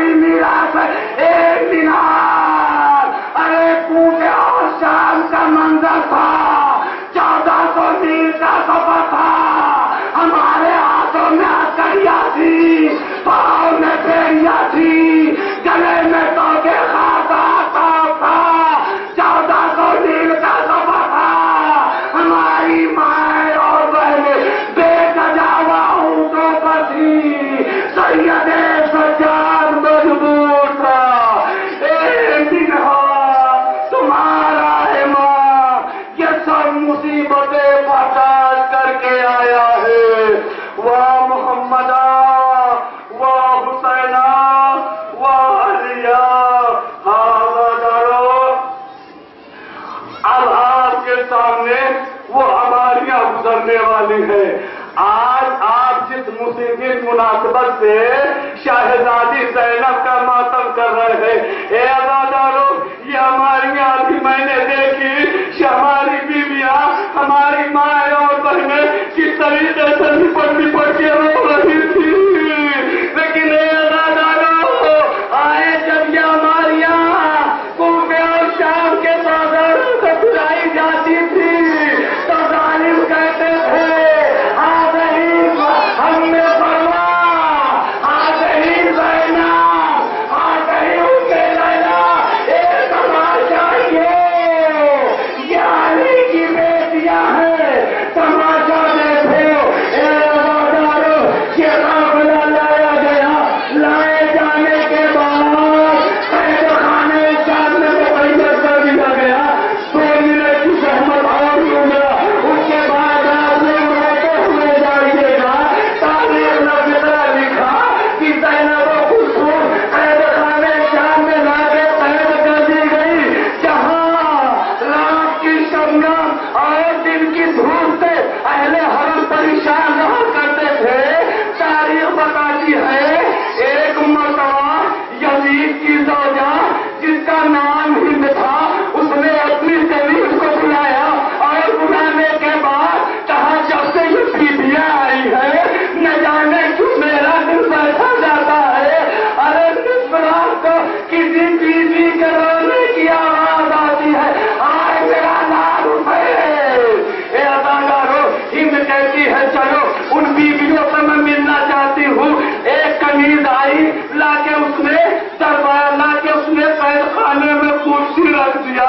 ہماری میراث ایک مینار، ارے کوفے اور شام کا منظر تھا، 1400 میل کا سفر تھا، ہمارے ہاتھوں میں ہتھکڑیاں تھی، پاؤں میں بیڑیاں تھی، گلے میں توکے خاصا تھا، 1400 میل کا سفر تھا، ہماری مائیں اور بہنیں بے سجاوا اونٹوں پر تھی، سید سجاد مجبور تھا، ایک دن تمہارا امام یہ سب مصیبتیں برداشت کر کے آیا ہے، واہ محمدہ، واہ حسینہ، واہ علیہ، اب آپ کے سامنے وہ ہماریاں گزرنے والی ہے۔ آج آپ جس مصیبت مناسبت سے شہزادی زینب کا ماتم کر رہے ہیں، اے عزادارو، یہ ہماریاں ابھی میں نے دیکھی، ہماری بیویاں، ہماری مائیں اور بہنیں کس طریقے سے لپٹ کے رو رہی تھی، لیکن اے عزادارو، آئے جب یہ ہماریاں کوفے اور شام کے بازاروں سے پھرائی جاتی تھی تو ظالم کہتے تھے ہم نے فرما آگہی زینب، آگہی ان کے لیلا، ایک تماشا یہ علی کی بیٹیاں ہیں، تماشا دیکھو، اے عزادارو، یہ قافلہ لایا گیا، لائے جانے کے بعد قید خانے شام میں مقید کر دیا گیا، 2 منٹ کی زحمت اور لوں گا، اس کے بعد آپ نے روتے ہوئے جائیے گا، تاریخ نے فطرہ لکھا کہ زینب و کلثوم قید خانے شام میں لا کے قید کر دی گئی، جہاں رات کی شبنم اور دن کی دھوپ سے اہل حرم پریشان رہا کرتے تھے۔ تاریخ بتاتی ہے ایک مرتبہ یزید کی زوجہ جس کا نام ہند تھا، اس نے اپنی زمین کو بلایا اور بلانے کے بعد کہا جب سے یہ بیویاں آئی ہے نہ جانے کیوں میرا دل بیٹھا جاتا ہے، ارے نصف رات کو کسی بیوی کے رونے کی آواز آتی ہے، آئے میرا لال حسین، اے عزادارو، ہند کہتی ہے چلو ان بیویوں سے میں ملنا چاہتی ہوں، ایک کنیز آئی، لا کے اس نے قید خانے میں کرسی رکھ دیا،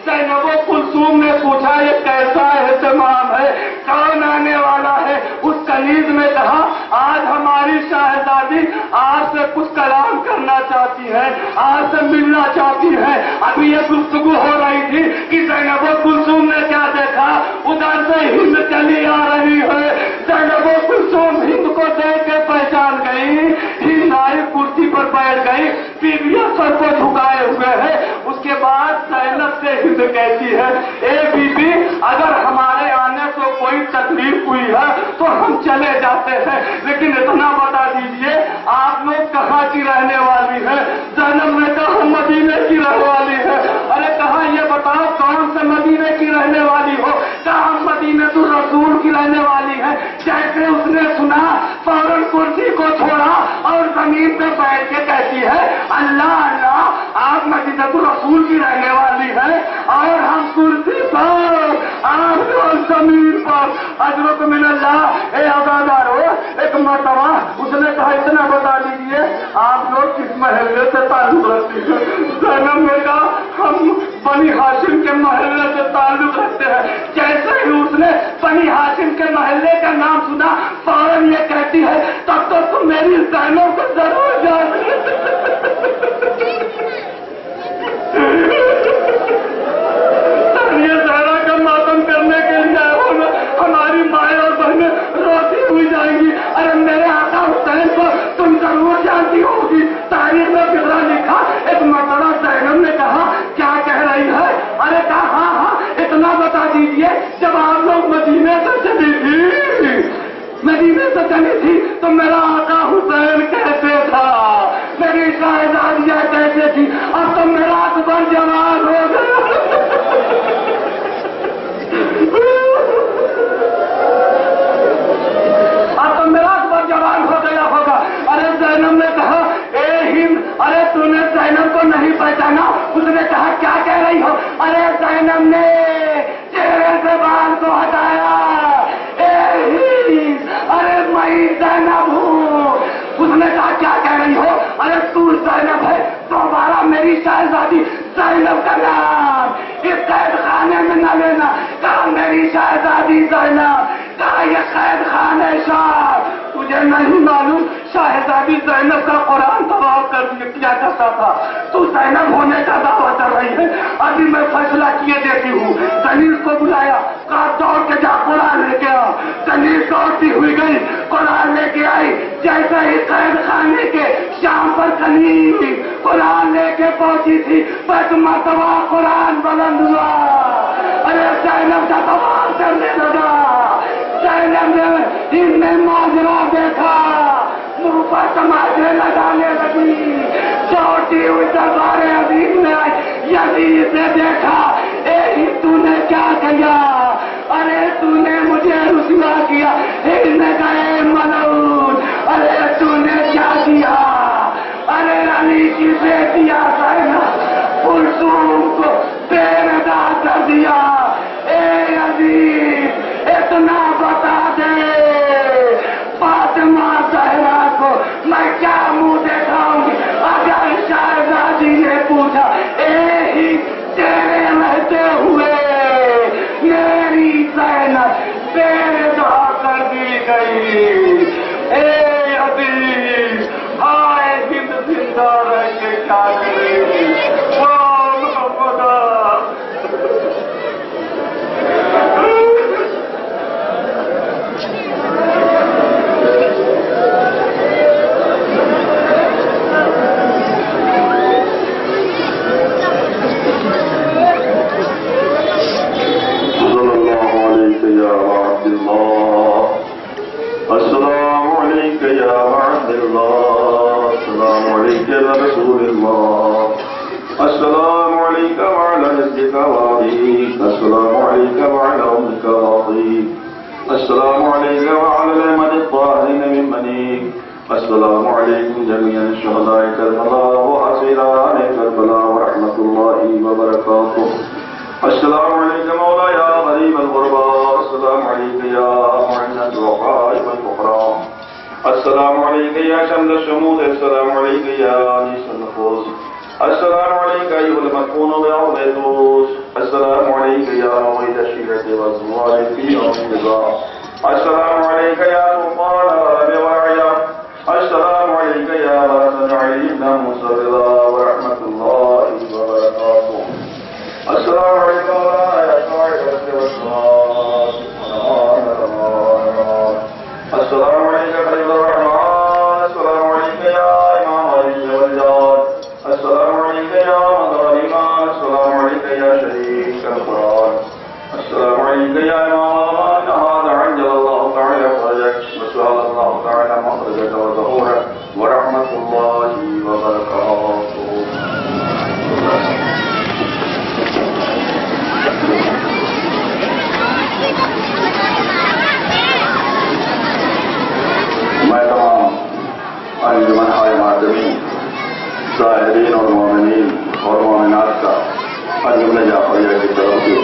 زینب و کلثوم نے پوچھا یہ کیسا اہتمام ہے، کون آنے والا ہے، اس کنیز نے کہا آج ہماری شہزادی آپ سے کچھ کلام کرنا چاہتی ہے، آپ سے ملنا چاہتی ہے۔ ابھی یہ گفتگو ہو رہی تھی کہ زینب و کلثوم نے کیا دیکھا، ادھر سے ہند چلی آ رہی ہے، زینب و کلثوم ہند کو دیکھ کے پہچان گئی، ہند آئی کرسی پر بیٹھ گئی، بیویاں سر کو جھکائے ہوئے ہیں، اس کے بعد زینب سے ہند کہتی ہے اے بی بی اگر ہمارے آنے سے کوئی تکلیف ہوئی ہے تو ہم چلے جاتے ہیں، لیکن اتنا بتا دیجئے آپ لوگ کہاں کی رہنے والی ہے؟ زینب نے کہا ہم مدینے کی رہنے والی ہے۔ ارے کہا یہ بتاؤ کون سے مدینے کی رہنے والی ہو؟ کہا ہم مدینہ الرسول کی رہنے والی ہے۔ جیسے اس نے سنا فوراً کرسی کو چھوڑا اور زمین پہ بیٹھ کے کہتی ہے اللہ اللہ آپ مدینہ الرسول کی رہنے والی ہے اور ہم کرسی پر آپ زمین پر، حضرت من اللہ، اے عزادارو، ایک مرتبہ اس نے کہا اتنا بتا دیجیے آپ لوگ کس محلے سے تعلق رکھتے ہیں؟ زینب نے کہا ہم بنی ہاشم کے محلے سے تعلق رکھتے ہیں۔ جیسے ہی اس نے بنی ہاشم کے محلے کا نام سنا فوراً یہ کہتی ہے تب تو تم میری زینب کو ضرور جانتے۔ یہ زہرا کا ماتم کرنے کے لیے ہماری مائیں اور بہنیں روتی ہوئی جائیں گی، ارے میرے آقا حسین کو تم ضرور جانتی ہوگی۔ تاریخ میں فطرہ لکھا ایک مرتبہ زینب نے کہا کیا کہہ رہی ہے؟ ارے کہا ہاں ہاں اتنا بتا دیجئے جب آپ لوگ مدینے سے چلی تھی تو میرا آقا حسین کیسے تھا، میری شہزادیاں کیسے تھی، اب تو میرا اکبر جوان ہو گیا۔ اب تو میرا اکبر جوان ہو گیا ہوگا۔ ارے زینب نے کہا اے ہند زینب، اس نے کہا کیا کہہ رہی ہو؟ ارے زینب نے چہرے سے بال کو ہٹایا، ارے میں زینب ہوں۔ اس نے کہا کیا کہہ رہی ہو؟ ارے تو زینب ہے، دوبارہ میری شہزادی زینب کا نام اس قید خانے میں نہ لینا۔ کہا میری شہزادی زینب، کہا یہ قید خانہ شاہ، تجھے نہیں معلوم شہزادی زینب کا قرآن طواف کر کیا کرتا تھا، تو زینب ہونے کا دعویٰ کر رہی ہے۔ ابھی میں فیصلہ کیے دیتی ہوں۔ تنیز کو بلایا، کہا دوڑ کے جا قرآن لے کے آ۔ تنیز دوڑتی ہوئی گئی، قرآن لے کے آئی۔ جیسے ہی قید خانے کے شام پر کنیز قرآن لے کے پہنچی تھی، بس مرتبہ قرآن بلند ہوا، ارے زینب کا طواف کرنے لگا۔ زینب نے ان میں ماجرا دیکھا، منہ پر تماچے لگانے لگی، چھوٹی ہوئی دربار عزیز میں آئی۔ یزید نے دیکھا، اے تو نے کیا کیا؟ ارے تو نے مجھے رسوا کیا۔ ان نے کہا ملعون، ارے تو نے کیا کیا؟ ارے علی کی بیٹیا زینب کلثوم کو بے ندا کر دیا۔ اے عزیز اتنا بتا دے، فاطمہ زہرا کو میں کیا منہ دکھاؤں گی؟ اگر شہزادی نے پوچھا، اے تیرے رہتے ہوئے میری زینب بے ندا کر دی گئی۔ اے عزیز آئے ہند زندہ رہ کے کیا کرے گی؟ السلام عليك وعلى نبيك وعليك السلام عليك وعلى أمك وعليك السلام عليك وعلى الأئمة الطاهرين من بنيك السلام عليكم جميعا شهداء كربلاء وأسيران كربلاء ورحمة الله وبركاته السلام عليك مولاي يا غريب الغرباء السلام عليك يا معين الضعفاء والفقراء السلام عليك يا شمل الشموس السلام عليك يا أنيس النفوس السلام عليك أيها المكون بعون الدروس السلام عليك يا موعد الشيرة والزوال في يوم الجزاء السلام عليك يا سلطان العرب والعجم السلام عليك يا رأس علينا موسى الرضا ورحمة الله وبركاته السلام عليكم يا شاعر والصلاة السلام عليك خليل الرحمن السلام عليك يا إمام علي والجار السلام عليك يا مظالم السلام عليك يا شريك القرآن السلام عليك يا إمام هذا عجل الله تعالى فرجك وسهل الله تعالى مخرجك وظهورك ورحمة الله وبركاته میں تمام انجمن ہائے معظمین ظاہرین اور مومنین اور مومنات کا انجمن جعفریہ کی طرف سے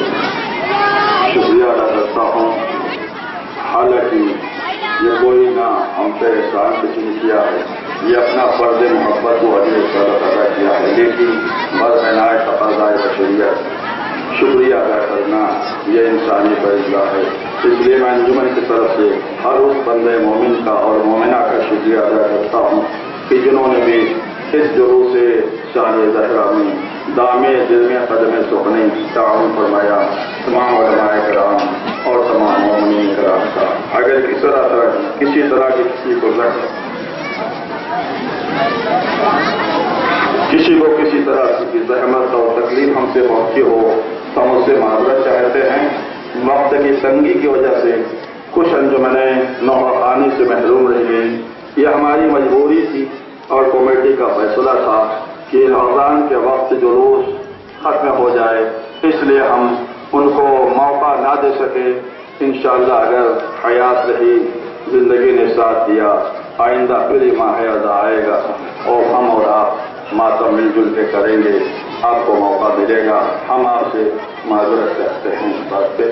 شکریہ ادا کرتا ہوں۔ حالانکہ یہ کوئی نہ ہم پہ احسان کسی نے کیا ہے، یہ اپنا فرض محبت کو علی صدق ادا کیا ہے، لیکن بر عنایت تقاضۂ بشریت شکریہ ادا کرنا یہ انسانی فیصلہ ہے۔ اس لیے میں انجمن کی طرف سے ہر اس بندے مومن کا اور مومنہ کا شکریہ ادا کرتا ہوں کہ جنہوں نے بھی اس جلوس سے شان زہرا میں دامے جلم قدم سخنی تعاون فرمایا۔ تمام علماء کرام اور تمام مومنین کرام کا اگر کسی طرح کی کسی کو کسی طرح کی زحمت اور تکلیف ہم سے پہنچی ہو تو ہم اس سے معذرت چاہتے ہیں۔ وقت کی تنگی کی وجہ سے کچھ انجمنیں نوخانی سے محروم رہ گئی، یہ ہماری مجبوری تھی اور کمیٹی کا فیصلہ تھا کہ رمضان کے وقت جلوس ختم ہو جائے، اس لیے ہم ان کو موقع نہ دے سکے۔ انشاءاللہ اگر حیات رہی، زندگی نے ساتھ دیا، آئندہ پھر ماہ ادا آئے گا اور ہم اور آپ ماتم مل جل کے کریں گے، آپ کو موقع ملے گا. ہم آپ سے معذرت کرتے ہیں اس بات پہ.